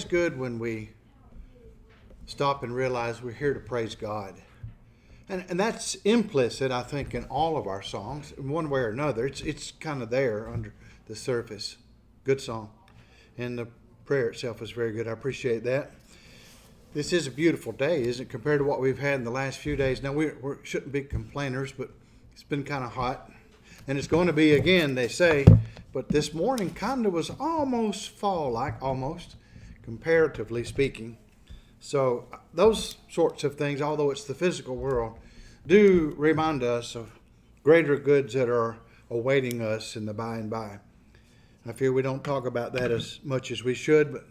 good when we stop and realize we're here to praise God. And that's implicit, I think, in all of our songs, in one way or another. It's kind of there under the surface. Good song. And the prayer itself is very good. I appreciate that. This is a beautiful day, isn't it, compared to what we've had in the last few days. Now, we shouldn't be complainers, but it's been kind of hot. And it's going to be again, they say. But this morning kind of was almost fall-like, almost, comparatively speaking. So those sorts of things, although it's the physical world, do remind us of greater goods that are awaiting us in the by and by. I fear we don't talk about that as much as we should, but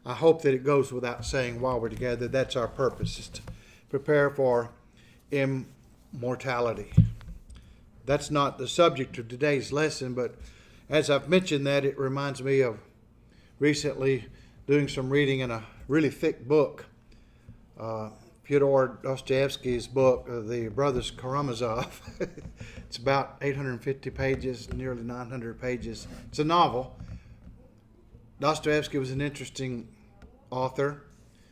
I hope that it goes without saying while we're together. That's our purpose, is to prepare for immortality. That's not the subject of today's lesson, but as I've mentioned that, it reminds me of recently doing some reading in a really thick book, Fyodor Dostoevsky's book, The Brothers Karamazov. It's about 850 pages, nearly 900 pages. It's a novel. Dostoevsky was an interesting author.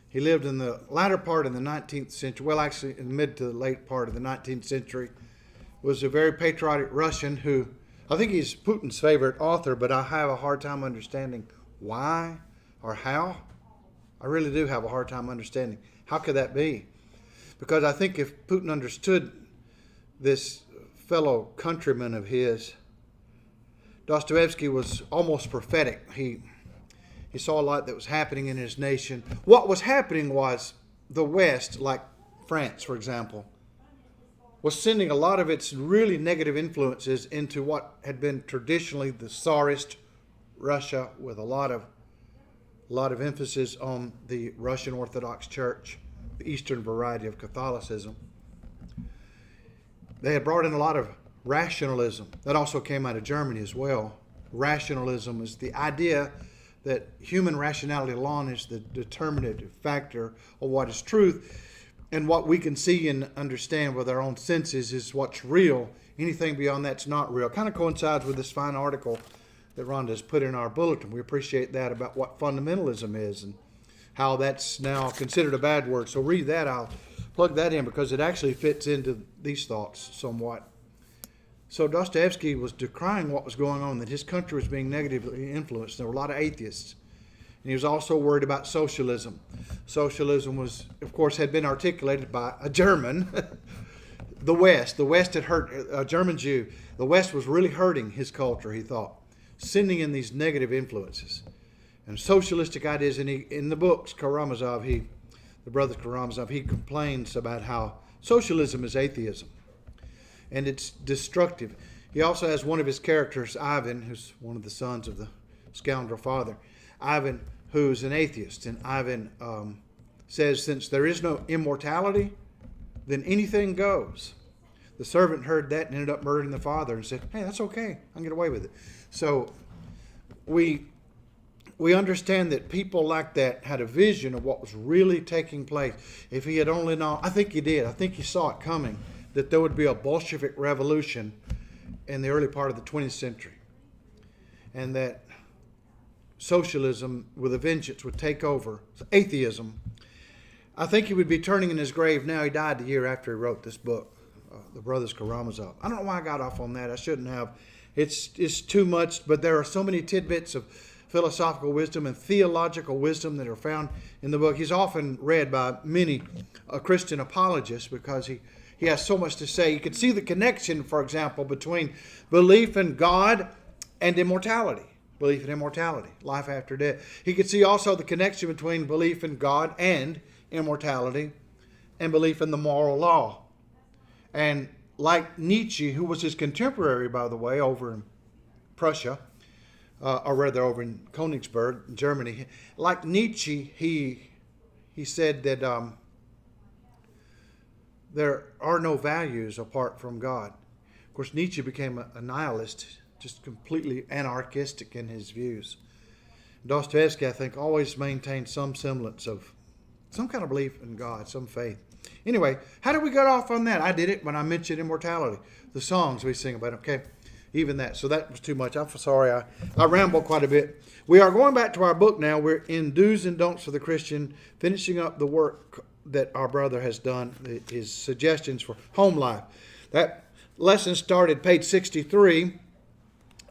He lived in the latter part of the 19th century, well, actually in the mid to the late part of the 19th century. Was a very patriotic Russian who, I think he's Putin's favorite author, but I have a hard time understanding why or how. I really do have a hard time understanding. How could that be? Because I think if Putin understood this fellow countryman of his, Dostoevsky was almost prophetic. He saw a lot that was happening in his nation. What was happening was the West, like France, for example, was sending a lot of its really negative influences into what had been traditionally the Tsarist Russia, with a lot of emphasis on the Russian Orthodox Church, the Eastern variety of Catholicism. They had brought in a lot of rationalism. That also came out of Germany as well. Rationalism is the idea that human rationality alone is the determinative factor of what is truth, and what we can see and understand with our own senses is what's real. Anything beyond that's not real. Kind of coincides with this fine article that Rhonda has put in our bulletin. We appreciate that, about what fundamentalism is and how that's now considered a bad word. So read that. I'll plug that in because it actually fits into these thoughts somewhat. So Dostoevsky was decrying what was going on, that his country was being negatively influenced. There were a lot of atheists. And he was also worried about socialism. Socialism was, of course, had been articulated by a German. The West had hurt, a German Jew. The West was really hurting his culture, he thought, sending in these negative influences and socialistic ideas. And in the books, Karamazov, the brothers Karamazov, he complains about how socialism is atheism and it's destructive. He also has one of his characters, Ivan, who's one of the sons of the scoundrel father, Ivan, who's an atheist. And Ivan says, since there is no immortality, then anything goes. The servant heard that and ended up murdering the father and said, hey, that's okay. I can get away with it. So we understand that people like that had a vision of what was really taking place. If he had only known, I think he did. I think he saw it coming, that there would be a Bolshevik revolution in the early part of the 20th century. And that socialism with a vengeance would take over. Atheism. I think he would be turning in his grave now. He died the year after he wrote this book, The Brothers Karamazov. I don't know why I got off on that. I shouldn't have. It's too much, but there are so many tidbits of philosophical wisdom and theological wisdom that are found in the book. He's often read by many Christian apologists because he has so much to say. You can see the connection, for example, between belief in God and immortality. Belief in immortality, life after death. He could see also the connection between belief in God and immortality and belief in the moral law. And like Nietzsche, who was his contemporary, by the way, over in Prussia, or rather over in Königsberg, Germany, like Nietzsche, he said that there are no values apart from God. Of course, Nietzsche became a nihilist, just completely anarchistic in his views. Dostoevsky, I think, always maintained some semblance of some kind of belief in God, some faith. Anyway, how did we get off on that? I did it when I mentioned immortality. The songs we sing about, okay? even that. So that was too much. I'm sorry. I rambled quite a bit. We are going back to our book now. We're in Do's and Don'ts for the Christian, finishing up the work that our brother has done, his suggestions for home life. That lesson started page 63,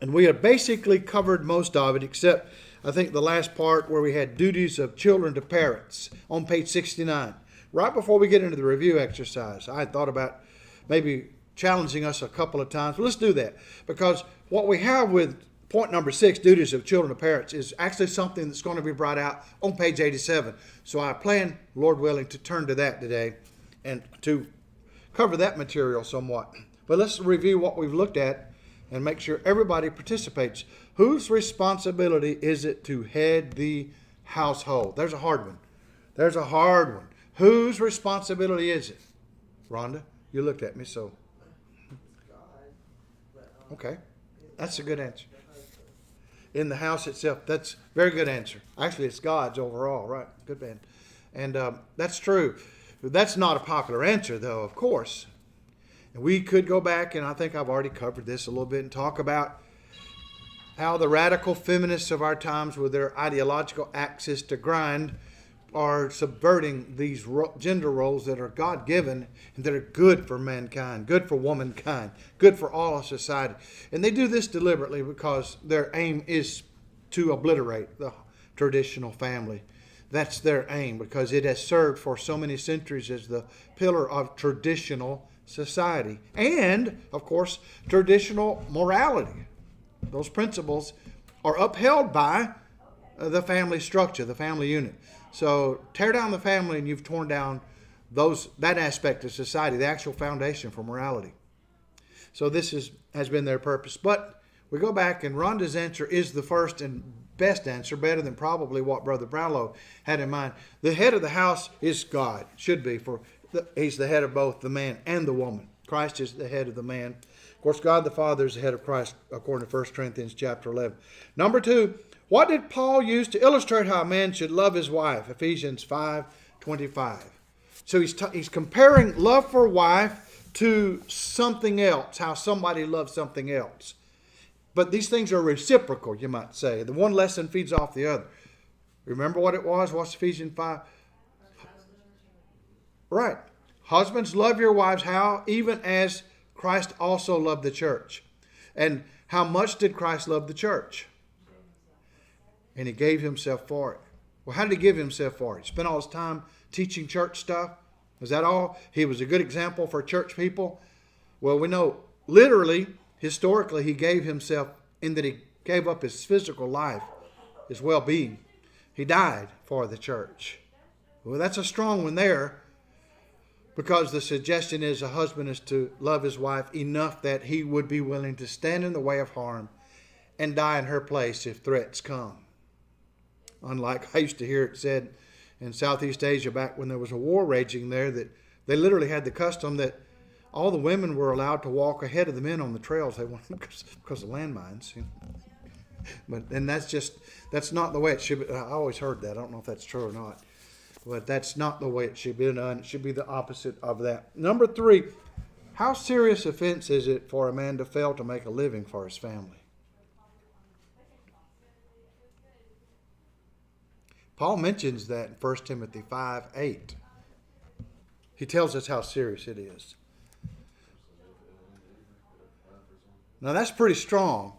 and we have basically covered most of it, except I think the last part where we had duties of children to parents on page 69. Right before we get into the review exercise, I had thought about maybe challenging us a couple of times. But let's do that, because what we have with point number 6, duties of children to parents, is actually something that's going to be brought out on page 87. So I plan, Lord willing, to turn to that today and to cover that material somewhat. But let's review what we've looked at and make sure everybody participates. Whose responsibility is it to head the household? There's a hard one. There's a hard one. Whose responsibility is it? Rhonda, you looked at me, so. Okay, that's a good answer. In the house itself, that's a very good answer. Actually, it's God's overall, right? Good man. And that's true. That's not a popular answer, though, of course. And we could go back, and I think I've already covered this a little bit, and talk about how the radical feminists of our times, with their ideological axis to grind, are subverting these gender roles that are God-given and that are good for mankind, good for womankind, good for all of society. And they do this deliberately because their aim is to obliterate the traditional family. That's their aim, because it has served for so many centuries as the pillar of traditional society and, of course, traditional morality. Those principles are upheld by the family structure, the family unit. So tear down the family and you've torn down that aspect of society, the actual foundation for morality. So this has been their purpose. But we go back, and Rhonda's answer is the first and best answer, better than probably what Brother Brownlow had in mind. The head of the house is God, should be, for he's the head of both the man and the woman. Christ is the head of the man. Of course, God the Father is the head of Christ, according to 1 Corinthians chapter 11. Number 2, what did Paul use to illustrate how a man should love his wife? Ephesians 5:25. So he's comparing love for wife to something else, how somebody loves something else. But these things are reciprocal, you might say. The one lesson feeds off the other. Remember what it was? What's Ephesians 5? Right. Husbands, love your wives. How? Even as Christ also loved the church. And how much did Christ love the church? And he gave himself for it. Well, how did he give himself for it? He spent all his time teaching church stuff. Was that all? He was a good example for church people. Well, we know literally, historically, he gave himself in that he gave up his physical life, his well-being. He died for the church. Well, that's a strong one there, because the suggestion is a husband is to love his wife enough that he would be willing to stand in the way of harm and die in her place if threats come. Unlike I used to hear it said in Southeast Asia back when there was a war raging there, that they literally had the custom that all the women were allowed to walk ahead of the men on the trails they wanted because of landmines. But that's not the way it should be. I always heard that. I don't know if that's true or not. But that's not the way it should be done. It should be the opposite of that. Number 3, how serious offense is it for a man to fail to make a living for his family? Paul mentions that in 1 Timothy 5:8. He tells us how serious it is. Now that's pretty strong,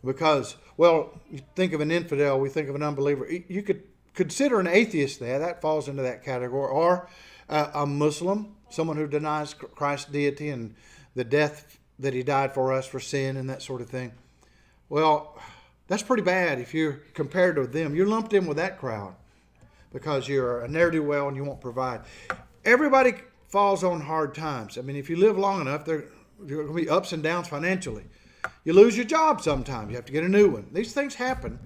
because, well, you think of an infidel, we think of an unbeliever. You could consider an atheist there. That falls into that category. Or a Muslim, someone who denies Christ's deity and the death that he died for us for sin and that sort of thing. Well, that's pretty bad if you're compared to them. You're lumped in with that crowd because you're a ne'er-do-well and you won't provide. Everybody falls on hard times. I mean, if you live long enough, there are going to be ups and downs financially. You lose your job sometimes. You have to get a new one. These things happen.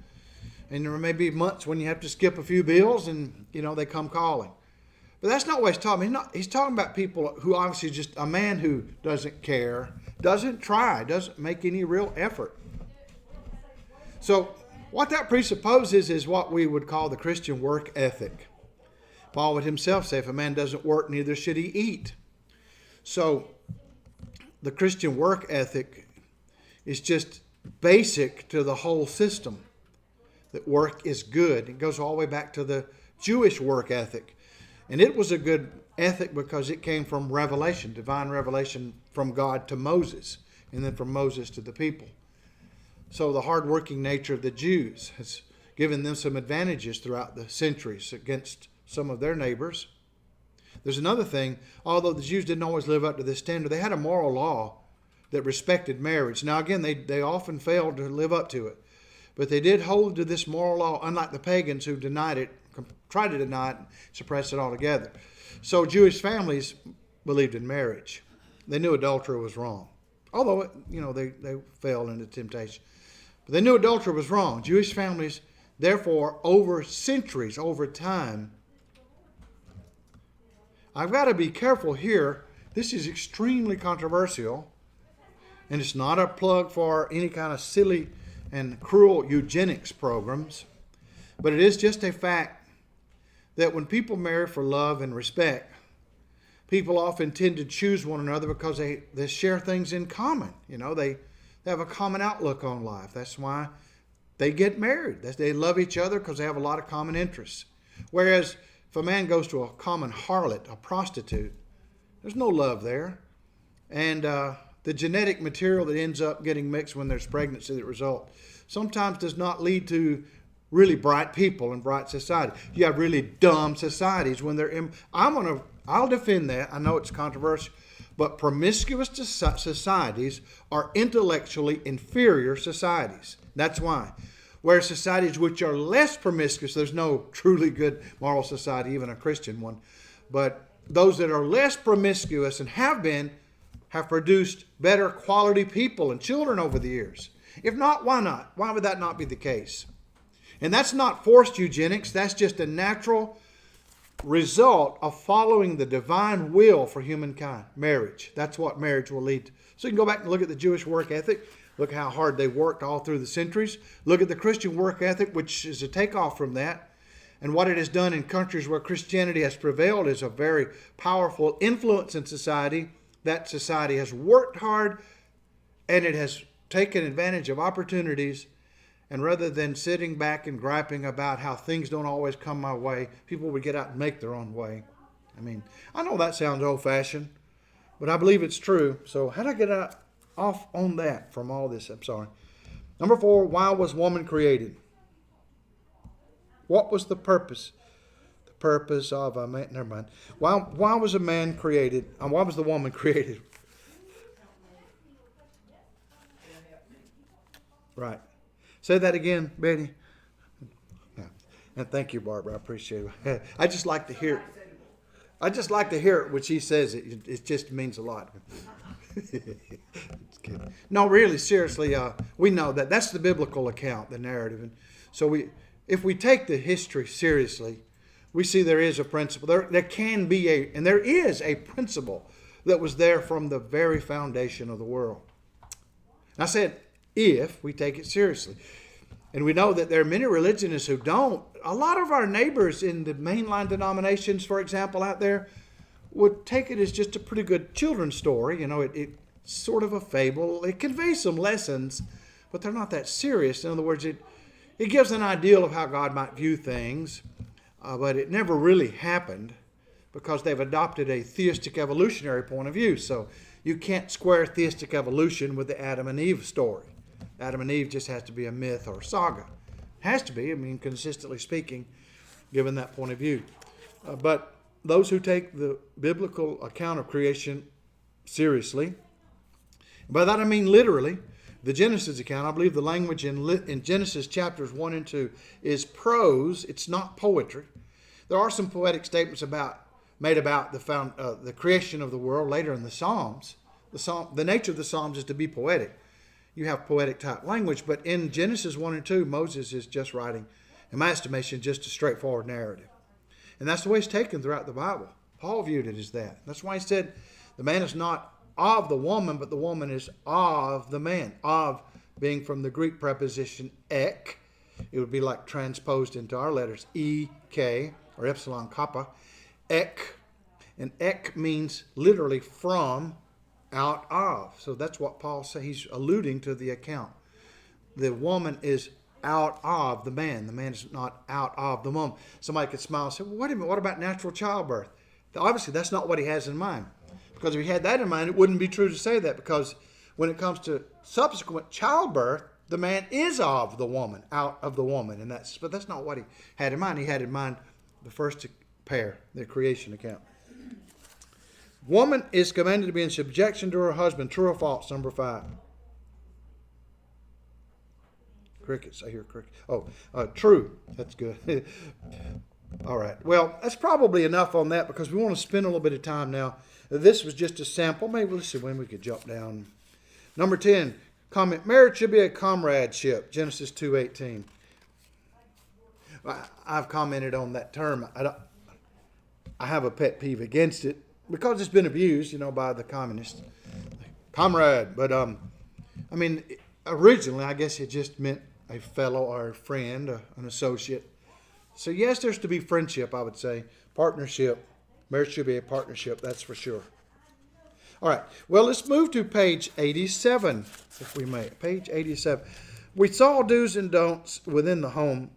And there may be months when you have to skip a few bills and, they come calling. But that's not what he's talking about. He's talking about people who obviously just a man who doesn't care, doesn't try, doesn't make any real effort. So what that presupposes is what we would call the Christian work ethic. Paul would himself say, if a man doesn't work, neither should he eat. So the Christian work ethic is just basic to the whole system. That work is good. It goes all the way back to the Jewish work ethic. And it was a good ethic because it came from revelation, divine revelation from God to Moses, and then from Moses to the people. So the hardworking nature of the Jews has given them some advantages throughout the centuries against some of their neighbors. There's another thing. Although the Jews didn't always live up to this standard, they had a moral law that respected marriage. Now again, they often failed to live up to it. But they did hold to this moral law, unlike the pagans who denied it, tried to deny it, and suppress it altogether. So Jewish families believed in marriage. They knew adultery was wrong. Although, they fell into temptation. But they knew adultery was wrong. Jewish families, therefore, over centuries, over time, I've got to be careful here. This is extremely controversial. And it's not a plug for any kind of silly and cruel eugenics programs. But it is just a fact that when people marry for love and respect, people often tend to choose one another because they share things in common. They have a common outlook on life. That's why they get married. They love each other because they have a lot of common interests. Whereas if a man goes to a common harlot, a prostitute, there's no love there. And the genetic material that ends up getting mixed when there's pregnancy that result sometimes does not lead to really bright people and bright society. You have really dumb societies when they're I'll defend that. I know it's controversial, but promiscuous societies are intellectually inferior societies. That's why. Whereas societies which are less promiscuous, there's no truly good moral society, even a Christian one, but those that are less promiscuous and have produced better quality people and children over the years. If not, why not? Why would that not be the case? And that's not forced eugenics. That's just a natural result of following the divine will for humankind. Marriage. That's what marriage will lead to. So you can go back and look at the Jewish work ethic. Look how hard they worked all through the centuries. Look at the Christian work ethic, which is a takeoff from that. And what it has done in countries where Christianity has prevailed is a very powerful influence in society. That society has worked hard and it has taken advantage of opportunities. And rather than sitting back and griping about how things don't always come my way, people would get out and make their own way. I know that sounds old-fashioned, but I believe it's true. So how did I get off on that from all this? I'm sorry. Number 4, why was woman created? What was the purpose? The purpose of a man. Never mind. Why was a man created? And why was the woman created? Right. Say that again, Betty. And thank you, Barbara. I appreciate it. I just like to hear it. I just like to hear it when she says it. It just means a lot. No, really, seriously, we know that. That's the biblical account, the narrative. And so if we take the history seriously, we see there is a principle. There can be and there is a principle that was there from the very foundation of the world. And I said, if we take it seriously. And we know that there are many religionists who don't. A lot of our neighbors in the mainline denominations, for example, out there, would take it as just a pretty good children's story. It's sort of a fable. It conveys some lessons, but they're not that serious. In other words, it gives an ideal of how God might view things, but it never really happened because they've adopted a theistic evolutionary point of view. So you can't square theistic evolution with the Adam and Eve story. Adam and Eve just has to be a myth or saga. Has to be, consistently speaking, given that point of view. But those who take the biblical account of creation seriously, by that I mean literally, the Genesis account, I believe the language in Genesis chapters 1 and 2 is prose. It's not poetry. There are some poetic statements made about the creation of the world later in the Psalms. The nature of the Psalms is to be poetic. You have poetic type language, but in Genesis 1 and 2, Moses is just writing, in my estimation, just a straightforward narrative. And that's the way it's taken throughout the Bible. Paul viewed it as that. That's why he said the man is not of the woman, but the woman is of the man. Of being from the Greek preposition ek. It would be like transposed into our letters ek or epsilon kappa. Ek. And ek means literally from Out of. So that's what Paul says. He's alluding to the account. The woman is out of the man. The man is not out of the woman. Somebody could smile and say, well, wait a minute, what about natural childbirth? Obviously, that's not what he has in mind. Because if he had that in mind, it wouldn't be true to say that, because when it comes to subsequent childbirth, the man is of the woman, out of the woman. But that's not what he had in mind. He had in mind the first pair, the creation account. Woman is commanded to be in subjection to her husband. True or false? Number 5. Crickets. I hear crickets. True. That's good. All right. Well, that's probably enough on that, because we want to spend a little bit of time now. This was just a sample. Maybe let's see when we could jump down. Number 10. Comment. Marriage should be a comradeship. Genesis 2:18. I've commented on that term. I have a pet peeve against it, because it's been abused, by the communists. Comrade. But, originally, I guess it just meant a fellow or a friend, an associate. So, yes, there's to be friendship, I would say. Partnership. Marriage should be a partnership, that's for sure. All right. Well, let's move to page 87, if we may. Page 87. We saw do's and don'ts within the home,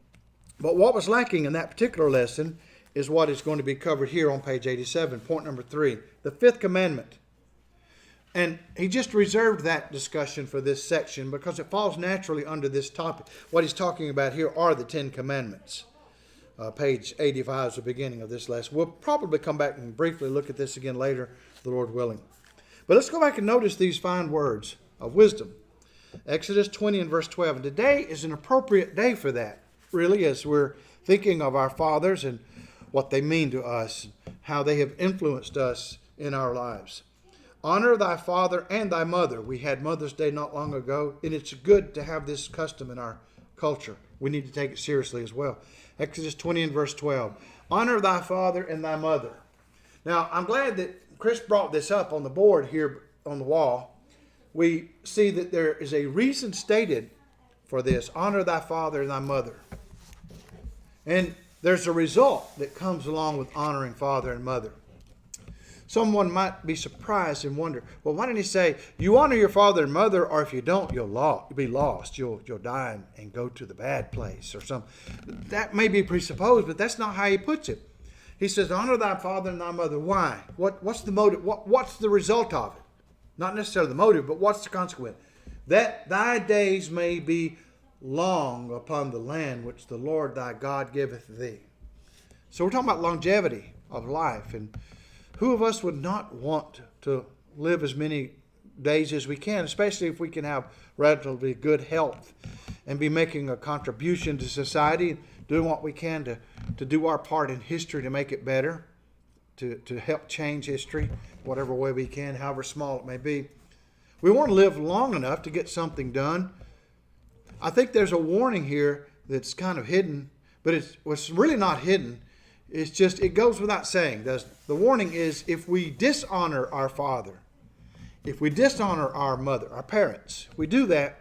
but what was lacking in that particular lesson is what is going to be covered here on page 87, point number 3, the 5th commandment. And he just reserved that discussion for this section because it falls naturally under this topic. What he's talking about here are the 10 commandments. Page 85 is the beginning of this lesson. We'll probably come back and briefly look at this again later, the Lord willing. But let's go back and notice these fine words of wisdom. Exodus 20 and verse 12. And today is an appropriate day for that, really, as we're thinking of our fathers and what they mean to us, how they have influenced us in our lives. Honor thy father and thy mother. We had Mother's Day not long ago, and it's good to have this custom in our culture. We need to take it seriously as well. Exodus 20 and verse 12. Honor thy father and thy mother. Now, I'm glad that Chris brought this up on the board here on the wall. We see that there is a reason stated for this. Honor thy father and thy mother. And there's a result that comes along with honoring father and mother. Someone might be surprised and wonder, well, why didn't he say, you honor your father and mother, or if you don't, you'll be lost. You'll die and go to the bad place or something. That may be presupposed, but that's not how he puts it. He says, honor thy father and thy mother. Why? What's the motive? What's the result of it? Not necessarily the motive, but what's the consequence? That thy days may be long upon the land which the Lord thy God giveth thee. So we're talking about longevity of life, and who of us would not want to live as many days as we can, especially if we can have relatively good health and be making a contribution to society, doing what we can to do our part in history to make it better, to help change history, whatever way we can, however small it may be. We want to live long enough to get something done. I think there's a warning here that's kind of hidden, but what's really not hidden. It's just, it goes without saying. The warning is, if we dishonor our father, if we dishonor our mother, our parents, if we do that,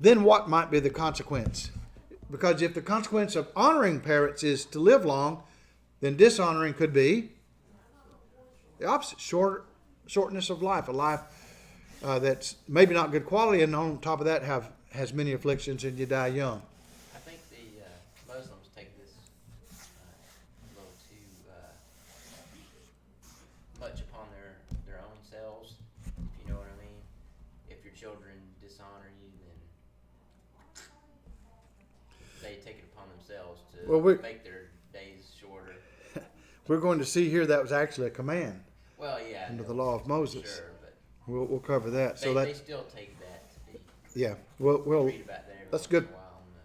then what might be the consequence? Because if the consequence of honoring parents is to live long, then dishonoring could be the opposite, shortness of life, a life that's maybe not good quality, and on top of that has many afflictions, and you die young. I think the Muslims take this a little too much upon their own selves, if you know what I mean. If your children dishonor you, then they take it upon themselves to make their days shorter. We're going to see here that was actually a command. Well, yeah. Under the law of Moses. Sure, but we'll cover that. they still take that to be. Yeah, we'll read about that that's good.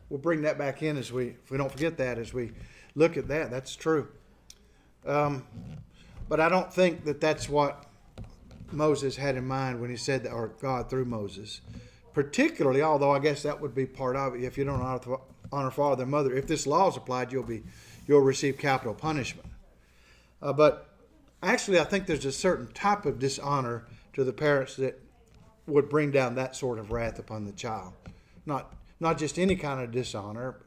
We'll bring that back in if we don't forget that as we look at that. That's true. But I don't think that that's what Moses had in mind when he said that, or God through Moses. Particularly, although I guess that would be part of it. If you don't honor father and mother, if this law is applied, you'll receive capital punishment. But actually, I think there's a certain type of dishonor to the parents that would bring down that sort of wrath upon the child. Not just any kind of dishonor.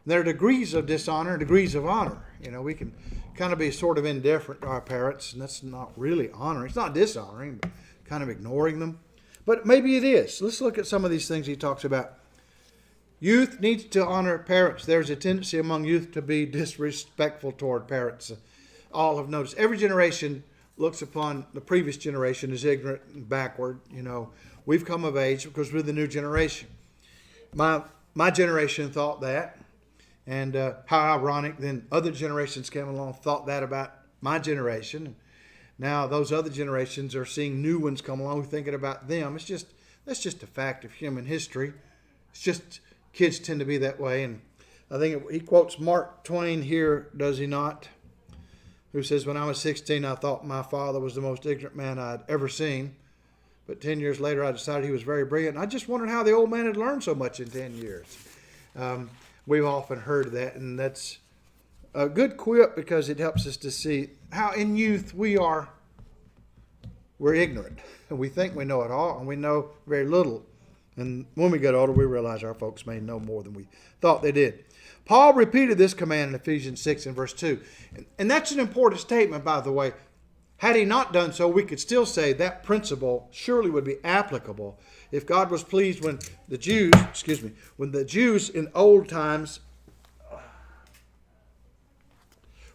There are degrees of dishonor and degrees of honor. We can kind of be sort of indifferent to our parents, and that's not really honoring. It's not dishonoring, but kind of ignoring them. But maybe it is. Let's look at some of these things he talks about. Youth needs to honor parents. There's a tendency among youth to be disrespectful toward parents. All have noticed. Every generation looks upon the previous generation as ignorant and backward. You know, we've come of age because we're the new generation. My generation thought that, and how ironic. Then other generations came along, thought that about my generation. Now those other generations are seeing new ones come along, thinking about them. That's just a fact of human history. It's just kids tend to be that way. And I think he quotes Mark Twain here, does he not? Who says, when I was 16, I thought my father was the most ignorant man I'd ever seen. But 10 years later, I decided he was very brilliant. And I just wondered how the old man had learned so much in 10 years. We've often heard that, and that's a good quip because it helps us to see how in youth we're ignorant. And we think we know it all, and we know very little. And when we get older, we realize our folks may know more than we thought they did. Paul repeated this command in Ephesians 6 and verse 2. And that's an important statement, by the way. Had he not done so, we could still say that principle surely would be applicable if God was pleased when the Jews in old times,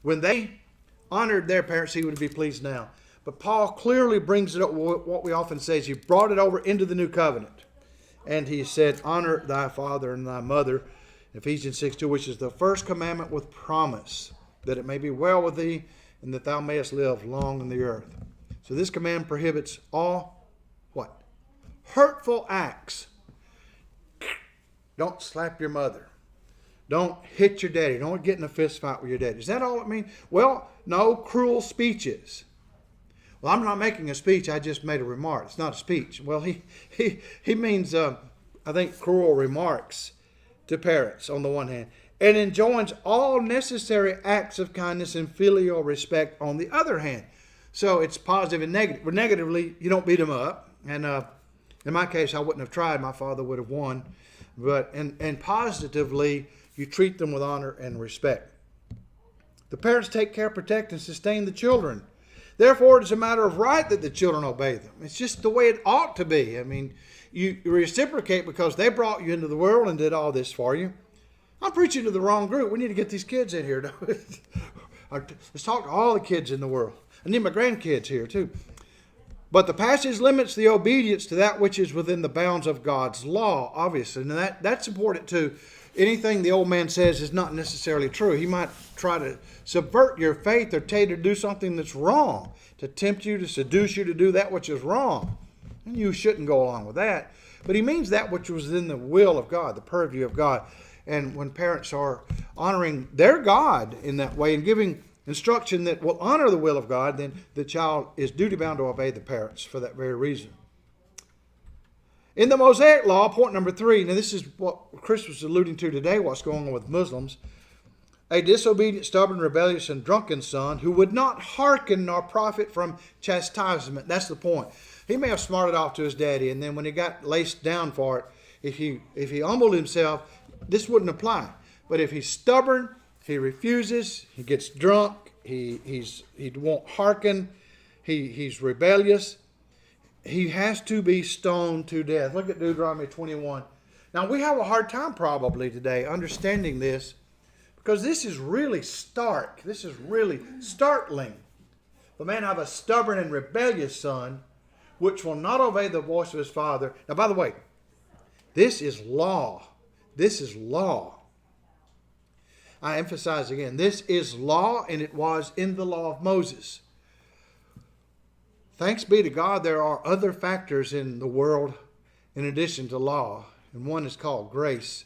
when they honored their parents, he would be pleased now. But Paul clearly brings it up, what we often say is he brought it over into the new covenant. And he said, honor thy father and thy mother, Ephesians 6:2, which is the first commandment with promise, that it may be well with thee, and that thou mayest live long in the earth. So this command prohibits all, what? Hurtful acts. Don't slap your mother. Don't hit your daddy. Don't get in a fist fight with your daddy. Is that all it means? Well, no, cruel speeches. Well, I'm not making a speech. I just made a remark. It's not a speech. Well, he means, I think, cruel remarks to parents on the one hand, and enjoins all necessary acts of kindness and filial respect on the other hand. So it's positive and negative. Well, negatively, you don't beat them up. And in my case, I wouldn't have tried. My father would have won. But and positively, you treat them with honor and respect. The parents take care, protect, and sustain the children. Therefore, it is a matter of right that the children obey them. It's just the way it ought to be. I mean, you reciprocate because they brought you into the world and did all this for you. I'm preaching to the wrong group. We need to get these kids in here. Let's talk to all the kids in the world. I need my grandkids here too. But the passage limits the obedience to that which is within the bounds of God's law, obviously. And that's important too. Anything the old man says is not necessarily true. He might try to subvert your faith or tell you to do something that's wrong, to tempt you, to seduce you to do that which is wrong. And you shouldn't go along with that. But he means that which was in the will of God, the purview of God. And when parents are honoring their God in that way and giving instruction that will honor the will of God, then the child is duty-bound to obey the parents for that very reason. In the Mosaic Law, point number 3, now this is what Chris was alluding to today, what's going on with Muslims. A disobedient, stubborn, rebellious, and drunken son who would not hearken nor profit from chastisement. That's the point. He may have smarted off to his daddy, and then when he got laced down for it, if he humbled himself, this wouldn't apply. But if he's stubborn, he refuses, he gets drunk, he won't hearken, he's rebellious, he has to be stoned to death. Look at Deuteronomy 21. Now, we have a hard time probably today understanding this because this is really stark. This is really startling. The man have a stubborn and rebellious son which will not obey the voice of his father. Now, by the way, this is law. This is law. I emphasize again, this is law, and it was in the law of Moses. Thanks be to God, there are other factors in the world in addition to law, and one is called grace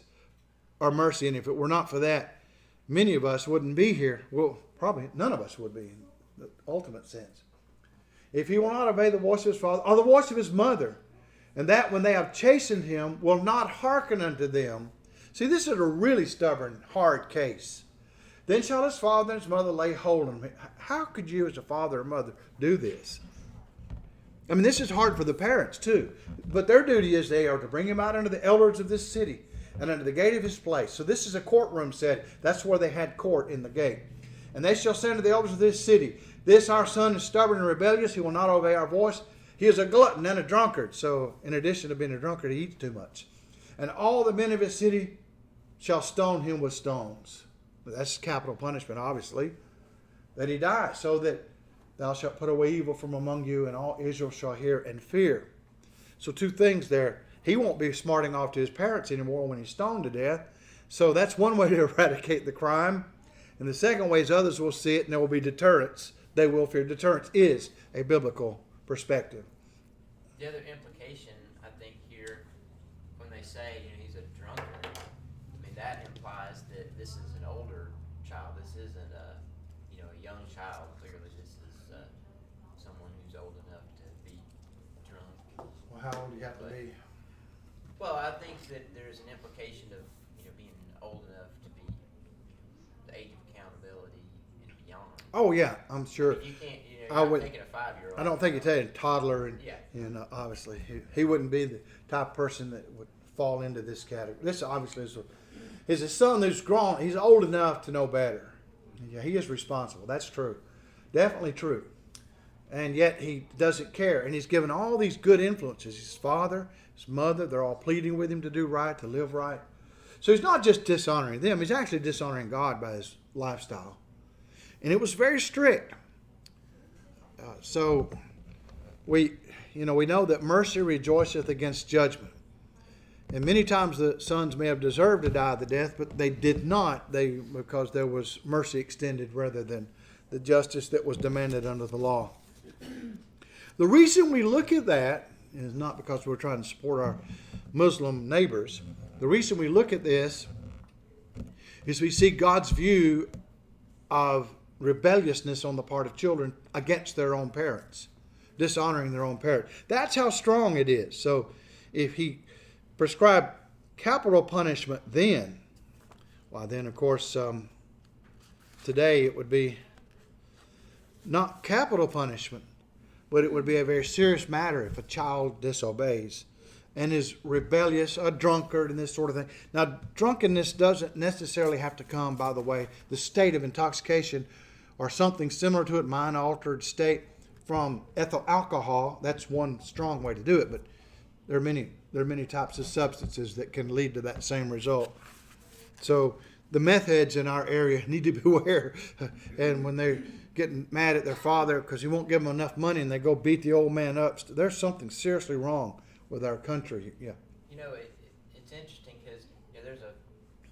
or mercy. And if it were not for that, many of us wouldn't be here. Well, probably none of us would be in the ultimate sense. If he will not obey the voice of his father or the voice of his mother, and that when they have chastened him will not hearken unto them. See, this is a really stubborn, hard case. Then shall his father and his mother lay hold on him. How could you as a father or mother do this? I mean, this is hard for the parents too. But their duty is they are to bring him out unto the elders of this city and unto the gate of his place. So this is a courtroom set. That's where they had court, in the gate. And they shall say unto the elders of this city, this our son is stubborn and rebellious. He will not obey our voice. He is a glutton and a drunkard. So in addition to being a drunkard, he eats too much. And all the men of his city shall stone him with stones. That's capital punishment, obviously, that he die, so that thou shalt put away evil from among you, and all Israel shall hear and fear. So two things there. He won't be smarting off to his parents anymore when he's stoned to death. So that's one way to eradicate the crime. And the second way is others will see it and there will be deterrence. They will fear. Deterrence is a biblical perspective. The other implication, I think, here, when they say, he's a drunkard, I mean, that implies that this is an older child. This isn't a young child. Clearly, this is someone who's old enough to be drunk. Well, how old do you have to be? Well, I think that there's an implication of being old enough to be the age of accountability and beyond. Oh yeah, I'm sure. You can't. You're not taking a 5-year-old. I don't think you're taking a toddler, and yeah. Obviously he wouldn't be the type of person that would fall into this category. This obviously is a son who's grown. He's old enough to know better. Yeah, he is responsible. That's true, definitely true. And yet he doesn't care, and he's given all these good influences. His father, his mother, they're all pleading with him to do right, to live right. So he's not just dishonoring them, he's actually dishonoring God by his lifestyle. And it was very strict. So we know that mercy rejoiceth against judgment. And many times the sons may have deserved to die the death, but they did not, because there was mercy extended rather than the justice that was demanded under the law. The reason we look at that is not because we're trying to support our Muslim neighbors. The reason we look at this is we see God's view of rebelliousness on the part of children against their own parents, dishonoring their own parents. That's how strong it is. So if he prescribed capital punishment then, then of course today it would be not capital punishment, but it would be a very serious matter if a child disobeys and is rebellious, a drunkard, and this sort of thing. Now, drunkenness doesn't necessarily have to come, by the way, the state of intoxication or something similar to it, mind-altered state from ethyl alcohol. That's one strong way to do it, but there are many types of substances that can lead to that same result. So the meth heads in our area need to beware, and when they're getting mad at their father because he won't give them enough money and they go beat the old man up, there's something seriously wrong with our country. Yeah. It's interesting because there's a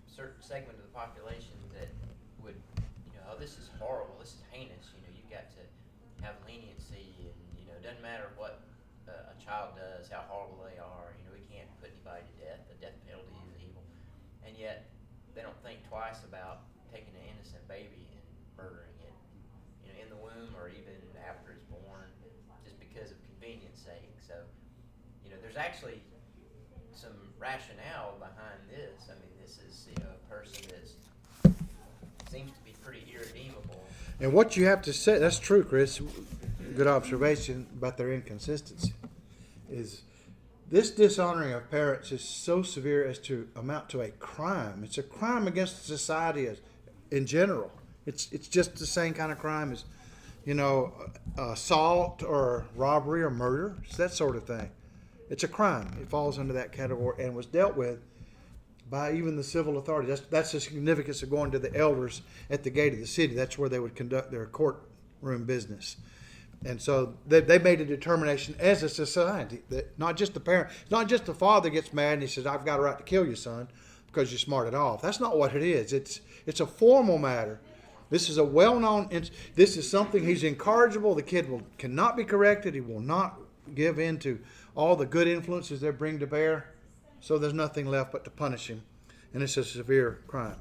certain segment of the population that would, this is horrible, this is heinous. You've got to have leniency, and it doesn't matter what a child does, how horrible they are. We can't put anybody to death. The death penalty is evil, and yet they don't think twice about taking an innocent baby and murdering it, in the womb or even after it's born, just because of convenience sake. So, there's actually some rationale behind this. I mean, this is a person that seems to be pretty irredeemable. And what you have to say, that's true, Chris. Good observation about their inconsistency. Is this dishonoring of parents is so severe as to amount to a crime. It's a crime against society in general. It's just the same kind of crime as, assault or robbery or murder. It's that sort of thing. It's a crime. It falls under that category and was dealt with by even the civil authority. That's the significance of going to the elders at the gate of the city. That's where they would conduct their courtroom business. And so they made a determination as a society that not just the parent, not just the father gets mad and he says, "I've got a right to kill you, son, because you smarted off." That's not what it is. It's a formal matter. This is a well-known. This is something he's incorrigible. The kid cannot be corrected. He will not give in to all the good influences they bring to bear. So there's nothing left but to punish him, and it's a severe crime.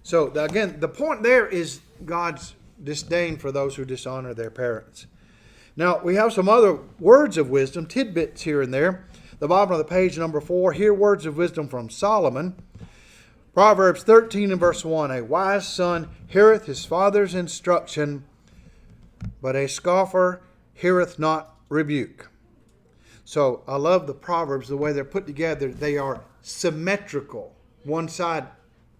So again, the point there is God's disdain for those who dishonor their parents. Now we have some other words of wisdom, tidbits here and there. The bottom of the page, number 4. Here, words of wisdom from Solomon. Proverbs 13 and verse 1. A wise son heareth his father's instruction, but a scoffer heareth not rebuke. So I love the Proverbs, the way they're put together. They are symmetrical. One side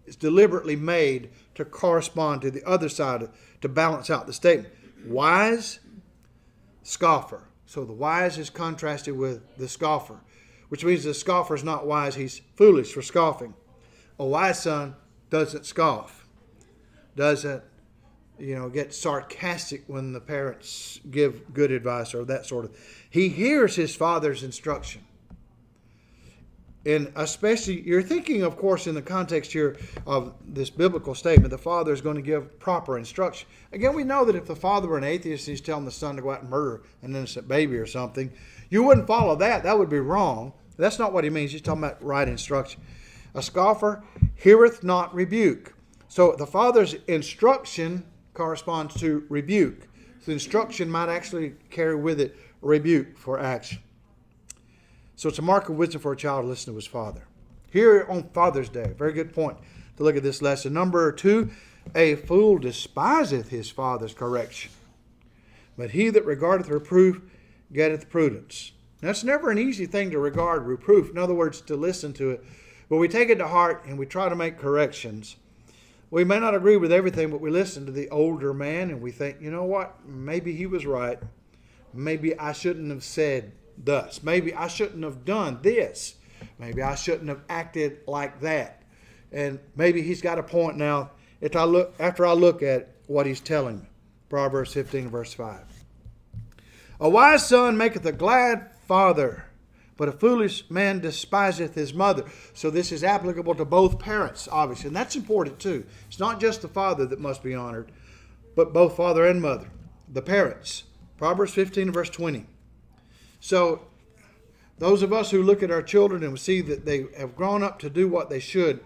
is deliberately made to correspond to the other side to balance out the statement. Wise, scoffer. So the wise is contrasted with the scoffer, which means the scoffer is not wise, he's foolish for scoffing. A wise son doesn't scoff, doesn't get sarcastic when the parents give good advice or that sort of. He hears his father's instruction. And especially, you're thinking, of course, in the context here of this biblical statement, the father is going to give proper instruction. Again, we know that if the father were an atheist and he's telling the son to go out and murder an innocent baby or something, you wouldn't follow that. That would be wrong. That's not what he means. He's talking about right instruction. A scoffer heareth not rebuke. So the father's instruction corresponds to rebuke. So instruction might actually carry with it rebuke for action. So it's a mark of wisdom for a child to listen to his father. Here on Father's Day, very good point to look at this lesson. Number 2, a fool despiseth his father's correction, but he that regardeth reproof getteth prudence. Now, it's never an easy thing to regard reproof. In other words, to listen to it. But we take it to heart and we try to make corrections. We may not agree with everything, but we listen to the older man and we think, you know what? Maybe he was right. Maybe I shouldn't have said thus. Maybe I shouldn't have done this. Maybe I shouldn't have acted like that. And maybe he's got a point now after I look at what he's telling me. Proverbs 15, verse 5. A wise son maketh a glad father, but a foolish man despiseth his mother. So this is applicable to both parents, obviously. And that's important too. It's not just the father that must be honored, but both father and mother, the parents. Proverbs 15, verse 20. So those of us who look at our children and we see that they have grown up to do what they should,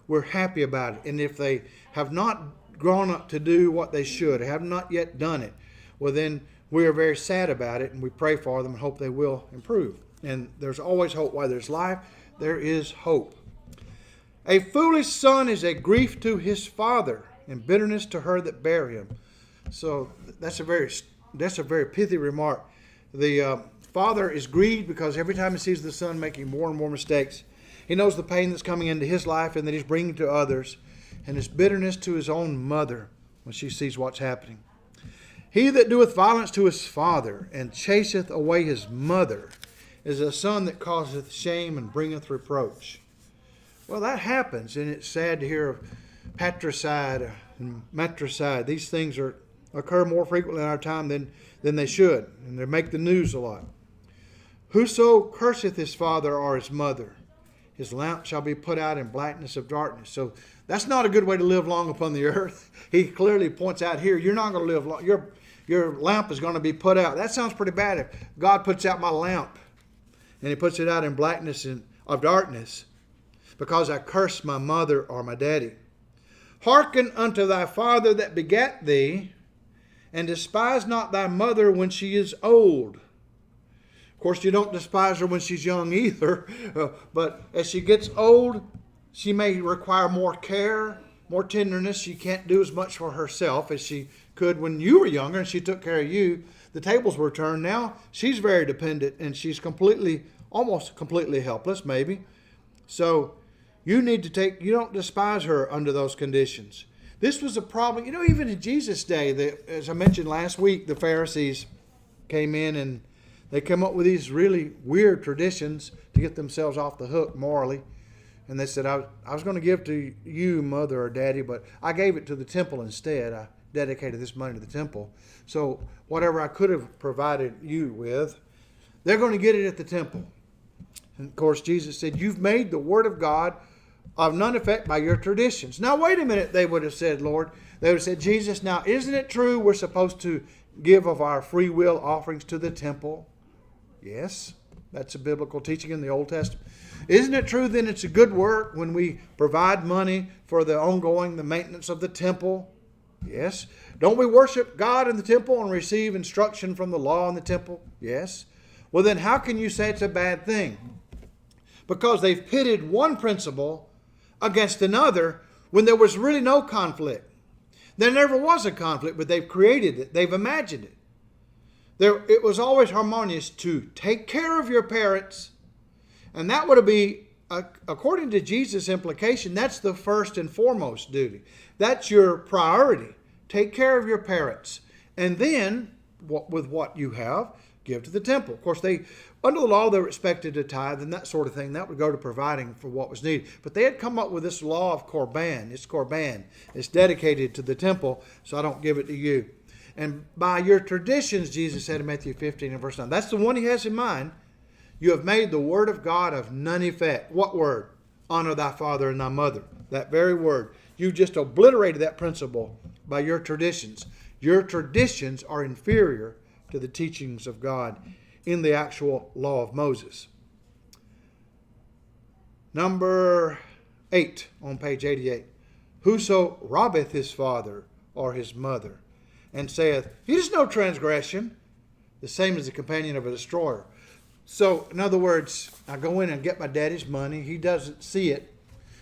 we're happy about it. And if they have not grown up to do what they should, have not yet done it, well then we are very sad about it and we pray for them and hope they will improve. And there's always hope. While there's life, there is hope. A foolish son is a grief to his father, and bitterness to her that bare him. So that's a very pithy remark. The father is grieved because every time he sees the son making more and more mistakes, he knows the pain that's coming into his life and that he's bringing to others, and his bitterness to his own mother when she sees what's happening. He that doeth violence to his father and chaseth away his mother is a son that causeth shame and bringeth reproach. Well, that happens, and it's sad to hear of patricide and matricide. These things occur more frequently in our time than they should, and they make the news a lot. Whoso curseth his father or his mother, his lamp shall be put out in blackness of darkness. So that's not a good way to live long upon the earth. He clearly points out here, you're not going to live long. Your lamp is going to be put out. That sounds pretty bad. If God puts out my lamp and he puts it out in blackness of darkness because I cursed my mother or my daddy. Hearken unto thy father that begat thee, and despise not thy mother when she is old. Of course, you don't despise her when she's young either, but as she gets old, she may require more care, more tenderness. She can't do as much for herself as she could when you were younger and she took care of you. The tables were turned. Now she's very dependent and she's almost completely helpless, maybe. So you don't despise her under those conditions. This was a problem, even in Jesus' day, as I mentioned last week, the Pharisees came in and they came up with these really weird traditions to get themselves off the hook morally. And they said, I was going to give to you, mother or daddy, but I gave it to the temple instead. I dedicated this money to the temple. So whatever I could have provided you with, they're going to get it at the temple. And of course, Jesus said, you've made the word of God of none effect by your traditions. Now, wait a minute, they would have said, Lord. They would have said, Jesus, now, isn't it true we're supposed to give of our free will offerings to the temple? Yes, that's a biblical teaching in the Old Testament. Isn't it true then it's a good work when we provide money for the maintenance of the temple? Yes. Don't we worship God in the temple and receive instruction from the law in the temple? Yes. Well, then how can you say it's a bad thing? Because they've pitted one principle against another when there was really no conflict. There never was a conflict, but they've created it. They've imagined it. It was always harmonious to take care of your parents, and that would be, according to Jesus' implication, that's the first and foremost duty. That's your priority. Take care of your parents. And then, with what you have, give to the temple. Of course, under the law, they were expected to tithe and that sort of thing. That would go to providing for what was needed. But they had come up with this law of Korban. It's Korban. It's dedicated to the temple, so I don't give it to you. And by your traditions, Jesus said in Matthew 15 and verse 9, that's the one he has in mind. You have made the word of God of none effect. What word? Honor thy father and thy mother. That very word. You just obliterated that principle by your traditions. Your traditions are inferior to the teachings of God in the actual law of Moses. Number 8 on page 88. Whoso robbeth his father or his mother, and saith, he is no transgression, the same as the companion of a destroyer. So, in other words, I go in and get my daddy's money. He doesn't see it.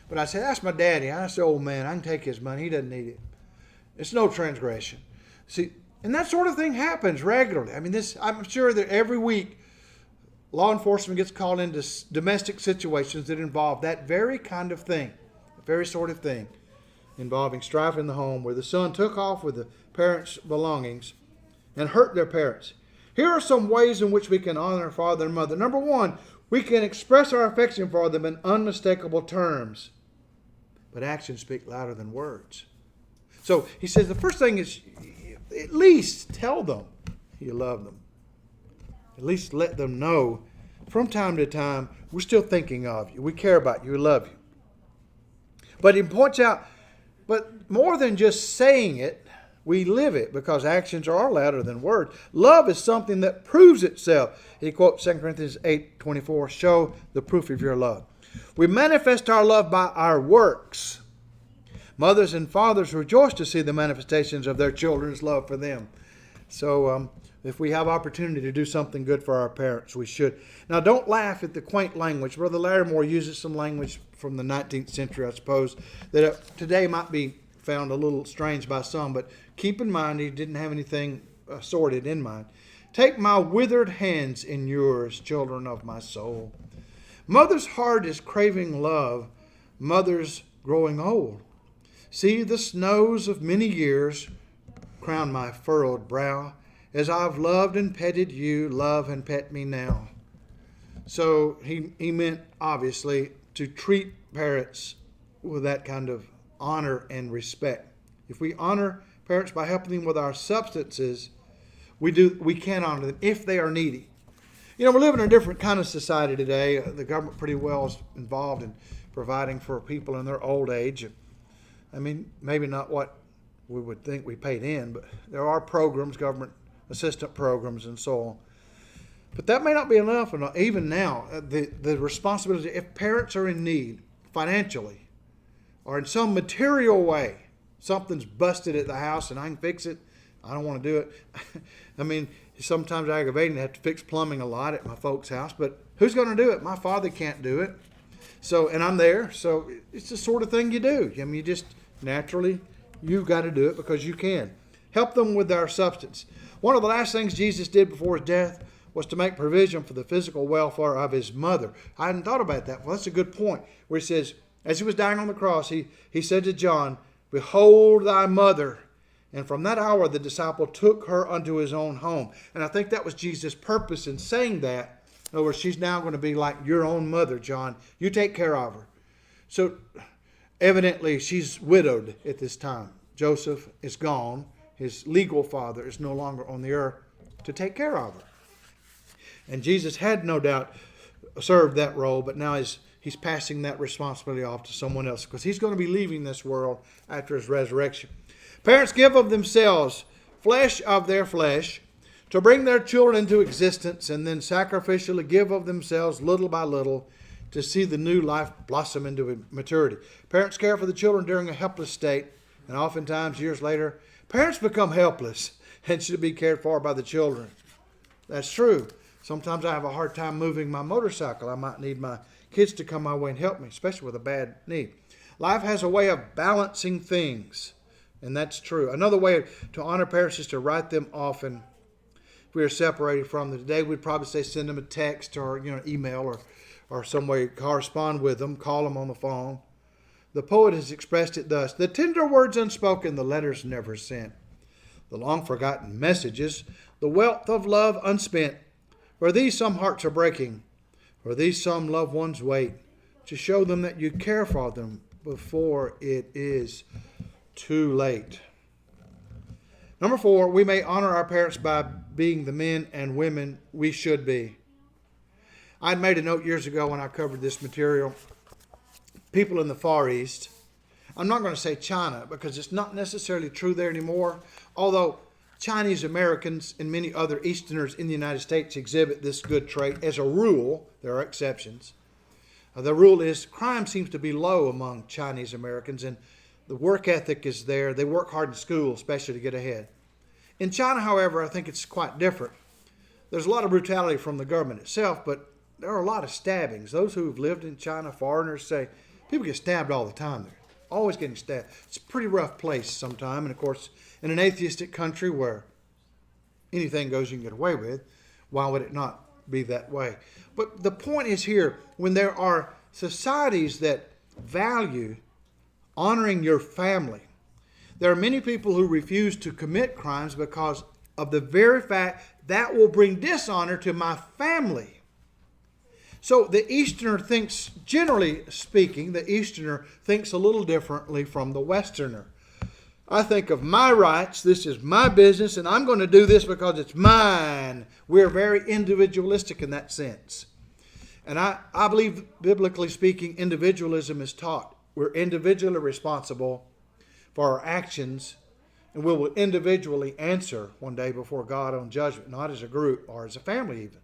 But I say, that's my daddy. I say, old man, I can take his money. He doesn't need it. It's no transgression. See, and that sort of thing happens regularly. I mean, I'm sure that every week law enforcement gets called into domestic situations that involve that very kind of thing, the very sort of thing involving strife in the home where the son took off with the parents' belongings and hurt their parents. Here are some ways in which we can honor our father and mother. Number 1, we can express our affection for them in unmistakable terms. But actions speak louder than words. So he says the first thing is at least tell them you love them. At least let them know from time to time we're still thinking of you. We care about you. We love you. But he points out, but more than just saying it, we live it because actions are louder than words. Love is something that proves itself. He quotes 2 Corinthians 8:24, show the proof of your love. We manifest our love by our works. Mothers and fathers rejoice to see the manifestations of their children's love for them. So if we have opportunity to do something good for our parents, we should. Now, don't laugh at the quaint language. Brother Larimore uses some language from the 19th century, I suppose, that today might be found a little strange by some, but keep in mind he didn't have anything sordid in mind. Take my withered hands in yours, children of my soul. Mother's heart is craving love, mother's growing old. See the snows of many years crown my furrowed brow. As I've loved and petted you, love and pet me now. So he meant, obviously, to treat parents with that kind of honor and respect. If we honor parents by helping them with our substances, we can honor them if they are needy. You know, we live in a different kind of society today. The government pretty well is involved in providing for people in their old age. I mean, maybe not what we would think we paid in, but there are programs, government assistance programs and so on. But that may not be enough. And even now, the responsibility, if parents are in need financially or in some material way, something's busted at the house and I can fix it, I don't want to do it. I mean, it's sometimes aggravating to have to fix plumbing a lot at my folks' house, but who's going to do it? My father can't do it. So, and I'm there. So it's the sort of thing you do. I mean, you just naturally, you've got to do it because you can. Help them with their substance. One of the last things Jesus did before his death was to make provision for the physical welfare of his mother. I hadn't thought about that. Well, that's a good point. Where he says, as he was dying on the cross, he said to John, behold thy mother. And from that hour, the disciple took her unto his own home. And I think that was Jesus' purpose in saying that. In other words, she's now going to be like your own mother, John. You take care of her. So evidently, she's widowed at this time. Joseph is gone. His legal father is no longer on the earth to take care of her. And Jesus had no doubt served that role, but now he's passing that responsibility off to someone else because he's going to be leaving this world after his resurrection. Parents give of themselves, flesh of their flesh, to bring their children into existence and then sacrificially give of themselves little by little to see the new life blossom into maturity. Parents care for the children during a helpless state, and oftentimes years later, parents become helpless and should be cared for by the children. That's true. Sometimes I have a hard time moving my motorcycle. I might need my kids to come my way and help me, especially with a bad knee. Life has a way of balancing things, and that's true. Another way to honor parents is to write them often. If we are separated from them today, we'd probably say send them a text or email or some way correspond with them, call them on the phone. The poet has expressed it thus: the tender words unspoken, the letters never sent, the long forgotten messages, the wealth of love unspent, For these some hearts are breaking. For these some loved ones wait, to show them that you care for them before it is too late. Number 4, we may honor our parents by being the men and women we should be. I made a note years ago when I covered this material. People in the Far East, I'm not going to say China because it's not necessarily true there anymore, although Chinese Americans and many other Easterners in the United States exhibit this good trait. As a rule, there are exceptions. The rule is crime seems to be low among Chinese Americans, and the work ethic is there. They work hard in school, especially to get ahead. In China, however, I think it's quite different. There's a lot of brutality from the government itself, but there are a lot of stabbings. Those who have lived in China, foreigners, say people get stabbed all the time there. Always getting stabbed. It's a pretty rough place sometimes. And of course, in an atheistic country where anything goes you can get away with, why would it not be that way? But the point is here, when there are societies that value honoring your family, there are many people who refuse to commit crimes because of the very fact that will bring dishonor to my family. So the Easterner thinks, generally speaking, the Easterner thinks a little differently from the Westerner. I think of my rights, this is my business, and I'm going to do this because it's mine. We're very individualistic in that sense. And I believe, biblically speaking, individualism is taught. We're individually responsible for our actions, and we will individually answer one day before God on judgment, not as a group or as a family even.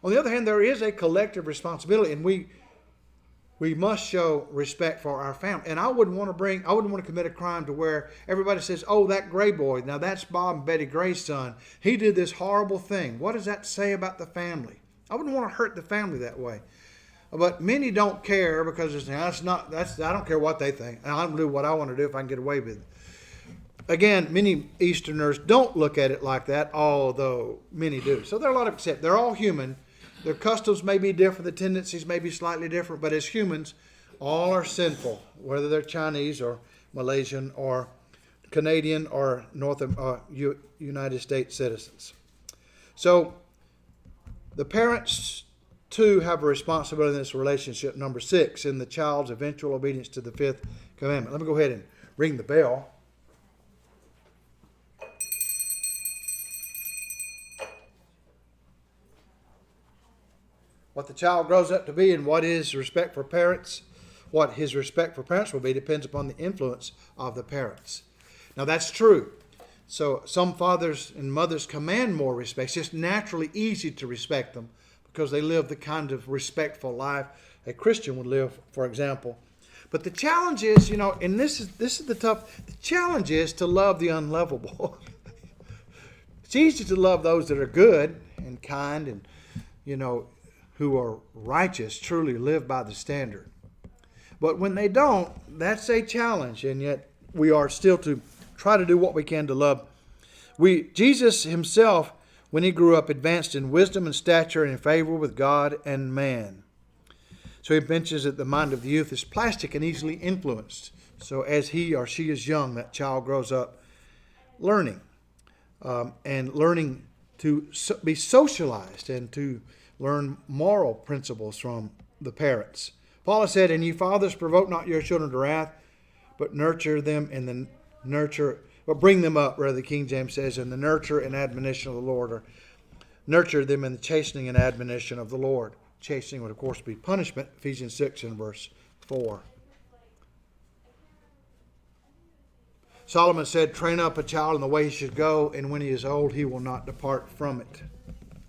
On the other hand, there is a collective responsibility, and we must show respect for our family. And I wouldn't want to commit a crime to where everybody says, oh, that Gray boy, now that's Bob and Betty Gray's son. He did this horrible thing. What does that say about the family? I wouldn't want to hurt the family that way. But many don't care because I don't care what they think. I'll do what I want to do if I can get away with it. Again, many Easterners don't look at it like that, although many do. So there are a lot of exceptions. They're all human. Their customs may be different, the tendencies may be slightly different, but as humans, all are sinful, whether they're Chinese or Malaysian or Canadian or United States citizens. So the parents, too, have a responsibility in this relationship. Number 6, in the child's eventual obedience to the 5th commandment. Let me go ahead and ring the bell. What the child grows up to be and what his respect for parents, what his respect for parents will be, depends upon the influence of the parents. Now that's true. So some fathers and mothers command more respect. It's just naturally easy to respect them because they live the kind of respectful life a Christian would live, for example. But the challenge is, and this is the challenge is to love the unlovable. It's easy to love those that are good and kind and, who are righteous, truly live by the standard. But when they don't, that's a challenge, and yet we are still to try to do what we can to love. Jesus himself, when he grew up, advanced in wisdom and stature and in favor with God and man. So he mentions that the mind of the youth is plastic and easily influenced. So as he or she is young, that child grows up learning and learning to be socialized and to learn moral principles from the parents. Paul said, and ye fathers, provoke not your children to wrath, but nurture them in the nurture, but bring them up, rather, the King James says, in the nurture and admonition of the Lord, or nurture them in the chastening and admonition of the Lord. Chastening would, of course, be punishment, Ephesians 6 and verse 4. Solomon said, train up a child in the way he should go, and when he is old, he will not depart from it.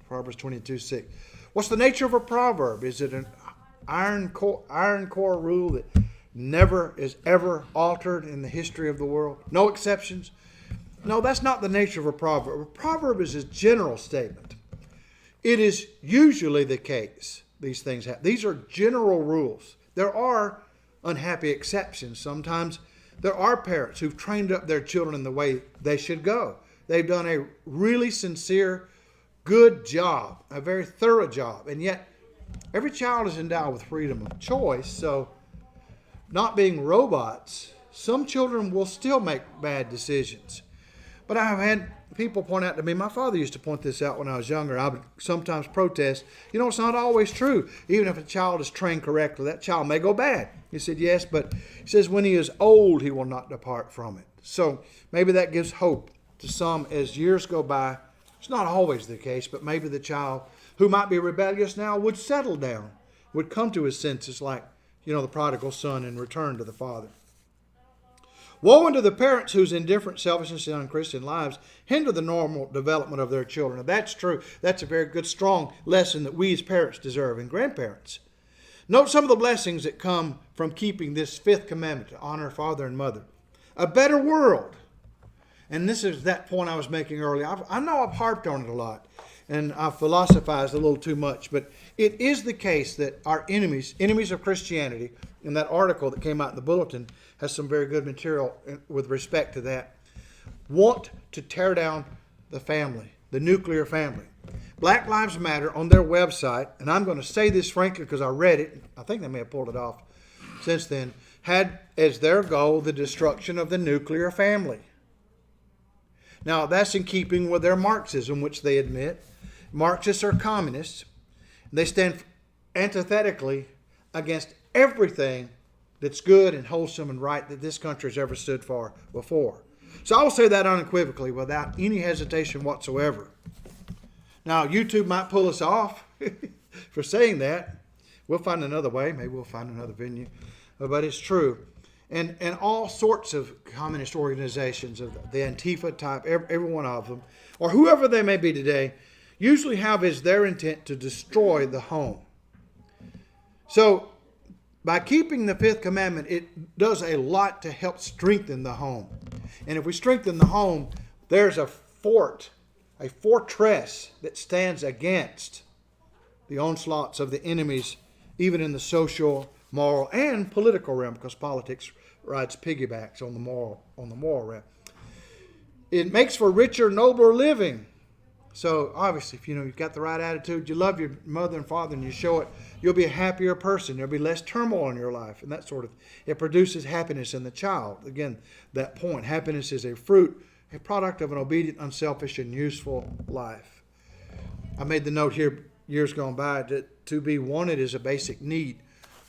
Proverbs 22:6. What's the nature of a proverb? Is it an iron core rule that never is ever altered in the history of the world? No exceptions? No, that's not the nature of a proverb. A proverb is a general statement. It is usually the case these things happen. These are general rules. There are unhappy exceptions. Sometimes there are parents who've trained up their children in the way they should go. They've done a really sincere, good job, a very thorough job. And yet, every child is endowed with freedom of choice. So, not being robots, some children will still make bad decisions. But I have had people point out to me, my father used to point this out when I was younger. I would sometimes protest, it's not always true. Even if a child is trained correctly, that child may go bad. He said, yes, but he says when he is old, he will not depart from it. So maybe that gives hope to some as years go by. It's not always the case, but maybe the child who might be rebellious now would settle down, would come to his senses like, the prodigal son and return to the father. Woe unto the parents whose indifferent selfishness and unchristian lives hinder the normal development of their children. Now, that's true. That's a very good, strong lesson that we as parents deserve and grandparents. Note some of the blessings that come from keeping this fifth commandment to honor father and mother. A better world. And this is that point I was making earlier. I know I've harped on it a lot and I've philosophized a little too much, but it is the case that our enemies of Christianity, in that article that came out in the bulletin, has some very good material with respect to that, want to tear down the family, the nuclear family. Black Lives Matter on their website, and I'm going to say this frankly because I read it, I think they may have pulled it off since then, had as their goal the destruction of the nuclear family. Now, that's in keeping with their Marxism, which they admit. Marxists are communists. They stand antithetically against everything that's good and wholesome and right that this country has ever stood for before. So I will say that unequivocally without any hesitation whatsoever. Now, YouTube might pull us off for saying that. We'll find another way. Maybe we'll find another venue. But it's true. And all sorts of communist organizations, of the Antifa type, every one of them, or whoever they may be today, usually have as their intent to destroy the home. So, by keeping the fifth commandment, it does a lot to help strengthen the home. And if we strengthen the home, there's a fortress that stands against the onslaughts of the enemies, even in the social, moral, and political realm, because politics rides piggybacks on the moral realm. It makes for richer, nobler living. So obviously, if you've got the right attitude, you love your mother and father, and you show it, you'll be a happier person. There'll be less turmoil in your life, and that sort of. It produces happiness in the child. Again, that point. Happiness is a product of an obedient, unselfish, and useful life. I made the note here years gone by that to be wanted is a basic need.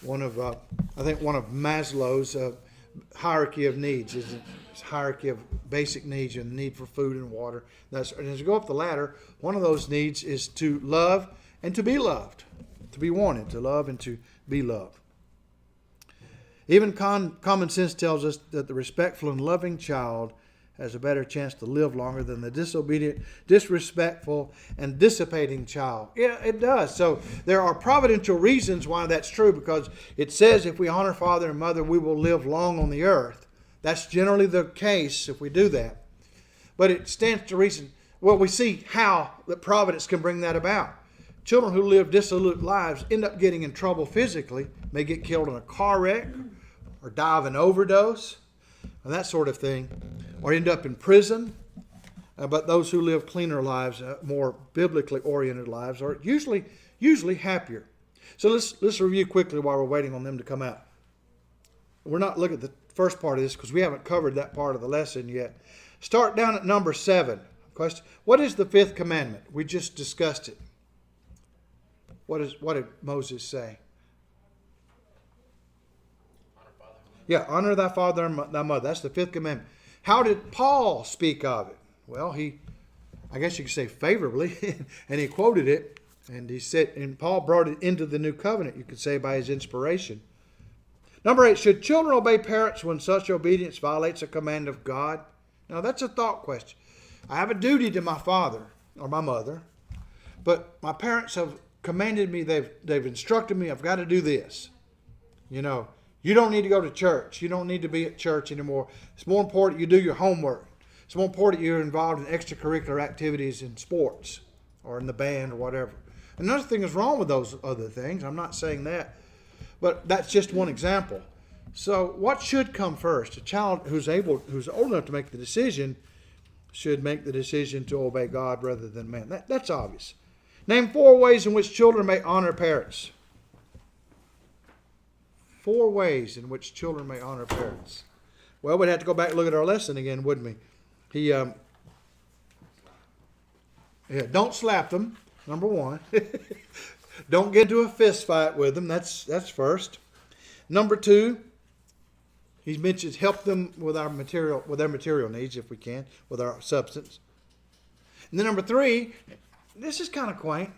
One of Maslow's hierarchy of needs is a hierarchy of basic needs and the need for food and water. And as you go up the ladder, one of those needs is to love and to be loved, to be wanted, to love and to be loved. Even common sense tells us that the respectful and loving child has a better chance to live longer than the disobedient, disrespectful, and dissipating child. Yeah, it does. So there are providential reasons why that's true, because it says if we honor father and mother, we will live long on the earth. That's generally the case if we do that. But it stands to reason, we see how that providence can bring that about. Children who live dissolute lives end up getting in trouble physically, may get killed in a car wreck or die of an overdose, and that sort of thing, or end up in prison. But those who live cleaner lives, more biblically oriented lives, are usually happier. So let's review quickly while we're waiting on them to come out. We're not looking at the first part of this because we haven't covered that part of the lesson yet. Start down at number 7. Question: what is the fifth commandment? We just discussed it. What did Moses say? Honor thy father and thy mother. That's the fifth commandment. How did Paul speak of it? Well, I guess you could say favorably, and he quoted it, and he said, and Paul brought it into the new covenant, you could say, by his inspiration. Number 8, should children obey parents when such obedience violates a command of God? Now, that's a thought question. I have a duty to my father or my mother, but my parents have commanded me, they've instructed me, I've got to do this. You don't need to go to church. You don't need to be at church anymore. It's more important you do your homework. It's more important you're involved in extracurricular activities in sports or in the band or whatever. And nothing is wrong with those other things. I'm not saying that. But that's just one example. So what should come first? A child who's old enough to make the decision should make the decision to obey God rather than man. That's obvious. Name 4 ways in which children may honor parents. 4 ways in which children may honor parents. Well, we'd have to go back and look at our lesson again, wouldn't we? Yeah, don't slap them. Number one. Don't get into a fist fight with them. That's first. Number two, he mentions help them with their material needs if we can, with our substance. And then number three, this is kind of quaint.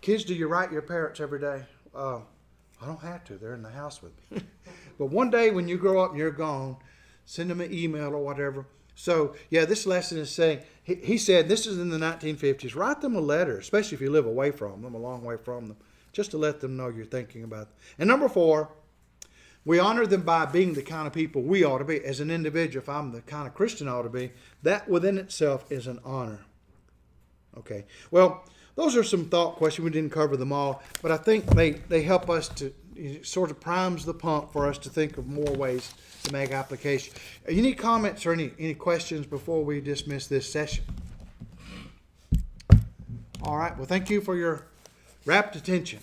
Kids, do you write your parents every day? I don't have to. They're in the house with me. But one day when you grow up and you're gone, send them an email or whatever. So, yeah, this lesson is saying, he said this is in the 1950s. Write them a letter, especially if you live away from them, a long way from them, just to let them know you're thinking about them. And number four, we honor them by being the kind of people we ought to be. As an individual, if I'm the kind of Christian I ought to be, that within itself is an honor. Okay, well, those are some thought questions. We didn't cover them all, but I think they help us to sort of primes the pump for us to think of more ways to make application. Any comments or any questions before we dismiss this session? All right, well, thank you for your rapt attention.